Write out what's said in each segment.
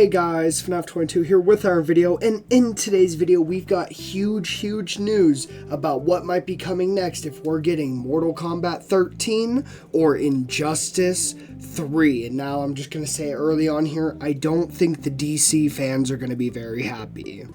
Hey guys, FNAF22 here with our video, and in today's video we've got huge news about what might be coming next if we're getting Mortal Kombat 13 or Injustice 3. And now I'm just going to say early on here, I don't think the DC fans are going to be very happy.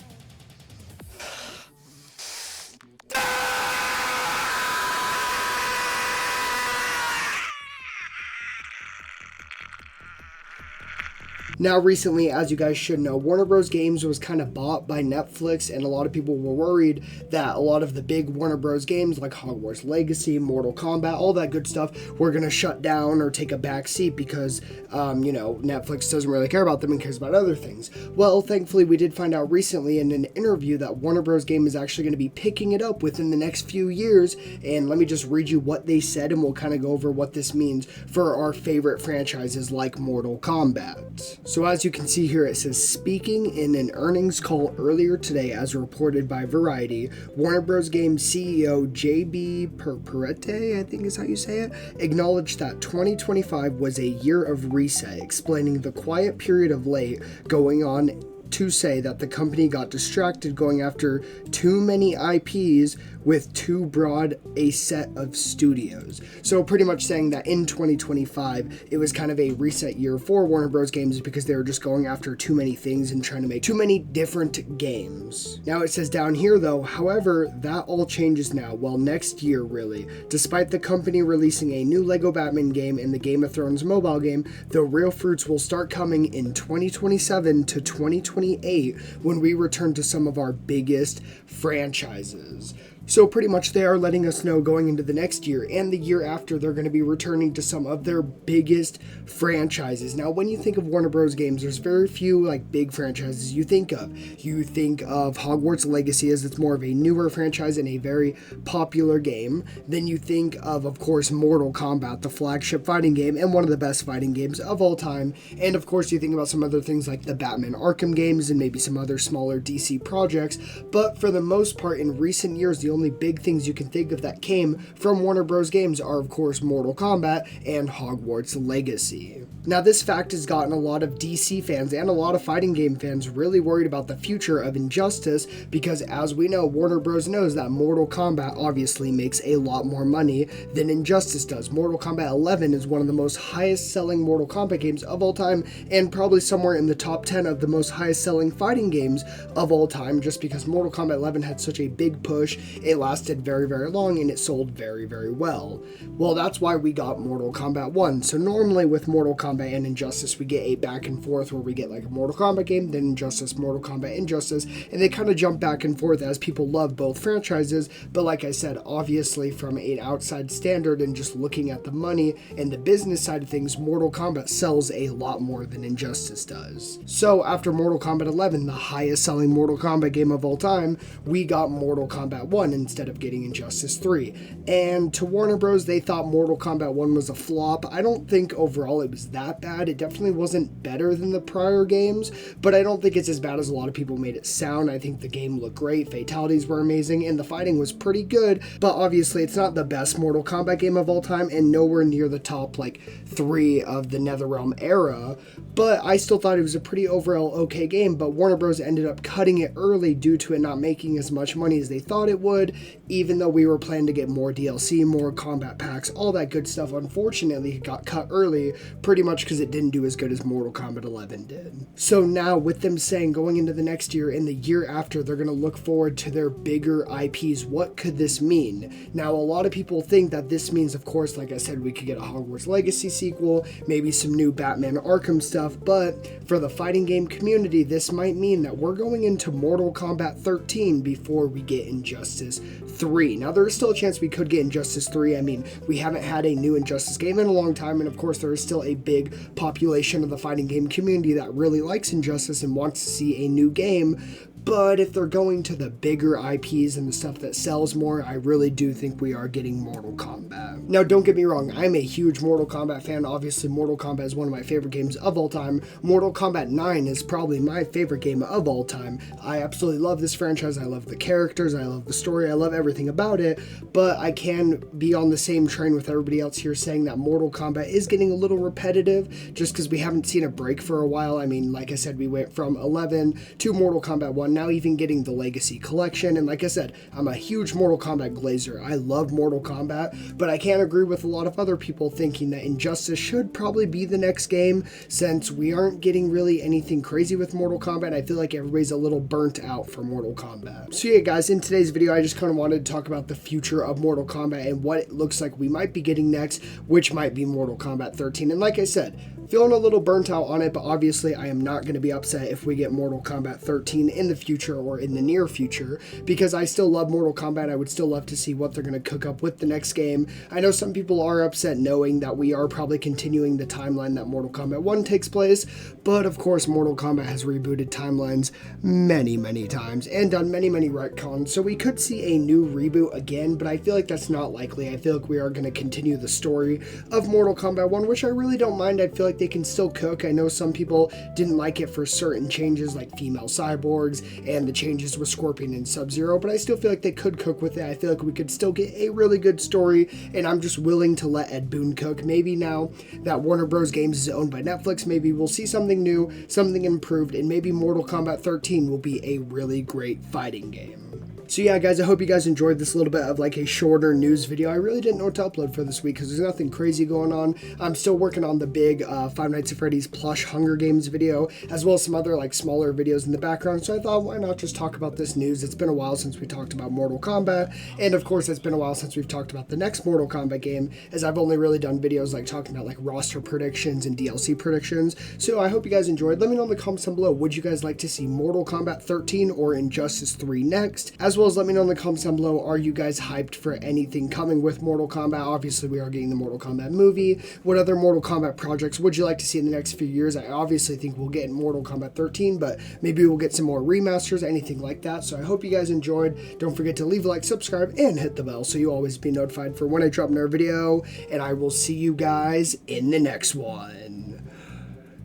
Now recently, as you guys should know, Warner Bros. Games was kind of bought by Netflix, and a lot of people were worried that a lot of the big Warner Bros. Games like Hogwarts Legacy, Mortal Kombat, all that good stuff were going to shut down or take a back seat because, Netflix doesn't really care about them and cares about other things. Well, thankfully, we did find out recently in an interview that Warner Bros. Game is actually going to be picking it up within the next few years, and let me just read you what they said, and we'll kind of go over what this means for our favorite franchises like Mortal Kombat. So as you can see here, it says, speaking in an earnings call earlier today as reported by Variety, Warner Bros. Games CEO J.B. Perrette, I think is how you say it, acknowledged that 2025 was a year of reset, explaining the quiet period of late going on to say that the company got distracted going after too many IPs with too broad a set of studios. So pretty much saying that in 2025, it was kind of a reset year for Warner Bros. Games because they were just going after too many things and trying to make too many different games. Now it says down here though, however, that all changes now. Well, next year really. Despite the company releasing a new Lego Batman game and the Game of Thrones mobile game, the real fruits will start coming in 2027 to 2028 when we return to some of our biggest franchises. So pretty much they are letting us know going into the next year and the year after they're going to be returning to some of their biggest franchises. Now when you think of Warner Bros. Games, there's very few big franchises you think of. You think of Hogwarts Legacy as it's more of a newer franchise and a very popular game. Then you think of course, Mortal Kombat, the flagship fighting game and one of the best fighting games of all time. And of course you think about some other things like the Batman Arkham games and maybe some other smaller DC projects. But for the most part in recent years, the only big things you can think of that came from Warner Bros. Games are of course Mortal Kombat and Hogwarts Legacy. Now this fact has gotten a lot of DC fans and a lot of fighting game fans really worried about the future of Injustice because as we know, Warner Bros. Knows that Mortal Kombat obviously makes a lot more money than Injustice does. Mortal Kombat 11 is one of the most highest selling Mortal Kombat games of all time and probably somewhere in the top 10 of the most highest selling fighting games of all time just because Mortal Kombat 11 had such a big push. It lasted very long and it sold very well. Well, that's why we got Mortal Kombat 1. So normally with Mortal Kombat and Injustice we get a back and forth where we get a Mortal Kombat game, then Injustice, Mortal Kombat, Injustice, and they kind of jump back and forth as people love both franchises. But like I said, obviously from an outside standard and just looking at the money and the business side of things, Mortal Kombat sells a lot more than Injustice does. So after Mortal Kombat 11, the highest selling Mortal Kombat game of all time, we got Mortal Kombat 1 instead of getting Injustice 3. And to Warner Bros, they thought Mortal Kombat 1 was a flop. I don't think overall it was that bad. It definitely wasn't better than the prior games, but I don't think it's as bad as a lot of people made it sound. I think the game looked great, fatalities were amazing, and the fighting was pretty good, but obviously it's not the best Mortal Kombat game of all time and nowhere near the top 3 of the NetherRealm era, but I still thought it was a pretty overall okay game. But Warner Bros ended up cutting it early due to it not making as much money as they thought it would, even though we were planning to get more DLC, more combat packs, all that good stuff. Unfortunately, it got cut early pretty much because it didn't do as good as Mortal Kombat 11 did. So now with them saying going into the next year and the year after they're going to look forward to their bigger IPs, what could this mean? Now a lot of people think that this means, of course, like I said, we could get a Hogwarts Legacy sequel, maybe some new Batman Arkham stuff, but for the fighting game community, this might mean that we're going into Mortal Kombat 13 before we get Injustice 3. Now there is still a chance we could get Injustice 3. I mean, we haven't had a new Injustice game in a long time, and of course there is still a big population of the fighting game community that really likes Injustice and wants to see a new game. But if they're going to the bigger IPs and the stuff that sells more, I really do think we are getting Mortal Kombat. Now, don't get me wrong, I'm a huge Mortal Kombat fan. Obviously, Mortal Kombat is one of my favorite games of all time. Mortal Kombat 9 is probably my favorite game of all time. I absolutely love this franchise. I love the characters. I love the story. I love everything about it. But I can be on the same train with everybody else here saying that Mortal Kombat is getting a little repetitive just because we haven't seen a break for a while. I mean, like I said, we went from 11 to Mortal Kombat 1, now even getting the Legacy Collection. And like I said, I'm a huge Mortal Kombat glazer. I love Mortal Kombat, but I can't agree with a lot of other people thinking that Injustice should probably be the next game since we aren't getting really anything crazy with Mortal Kombat. I feel like everybody's a little burnt out for Mortal Kombat. So yeah, guys, in today's video, I just kind of wanted to talk about the future of Mortal Kombat and what it looks like we might be getting next, which might be Mortal Kombat 13. And like I said, feeling a little burnt out on it, but obviously I am not going to be upset if we get Mortal Kombat 13 in the future or in the near future, because I still love Mortal Kombat. I would still love to see what they're going to cook up with the next game. I know some people are upset knowing that we are probably continuing the timeline that Mortal Kombat 1 takes place, but of course Mortal Kombat has rebooted timelines many times and done many retcons, so we could see a new reboot again, but I feel like that's not likely. I feel like we are going to continue the story of Mortal Kombat 1, which I really don't mind. I feel like they can still cook. I know some people didn't like it for certain changes like female cyborgs and the changes with Scorpion and Sub-Zero, but I still feel like they could cook with it. I feel like we could still get a really good story, and I'm just willing to let Ed Boon cook. Maybe now that Warner Bros. Games is owned by Netflix, maybe we'll see something new, something improved, and maybe Mortal Kombat 13 will be a really great fighting game. So yeah, guys, I hope you guys enjoyed this little bit of like a shorter news video. I really didn't know what to upload for this week because there's nothing crazy going on. I'm still working on the big Five Nights at Freddy's plush Hunger Games video, as well as some other like smaller videos in the background. So I thought, why not just talk about this news? It's been a while since we talked about Mortal Kombat, and of course it's been a while since we've talked about the next Mortal Kombat game, as I've only really done videos like talking about like roster predictions and DLC predictions. So I hope you guys enjoyed. Let me know in the comments down below, would you guys like to see Mortal Kombat 13 or Injustice 3 next? As well as let me know in the comments down below, are you guys hyped for anything coming with Mortal Kombat? Obviously, we are getting the Mortal Kombat movie. What other Mortal Kombat projects would you like to see in the next few years? I obviously think we'll get Mortal Kombat 13, but maybe we'll get some more remasters, anything like that. So I hope you guys enjoyed. Don't forget to leave a like, subscribe, and hit the bell so you always be notified for when I drop another video. And I will see you guys in the next one.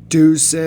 Deuces.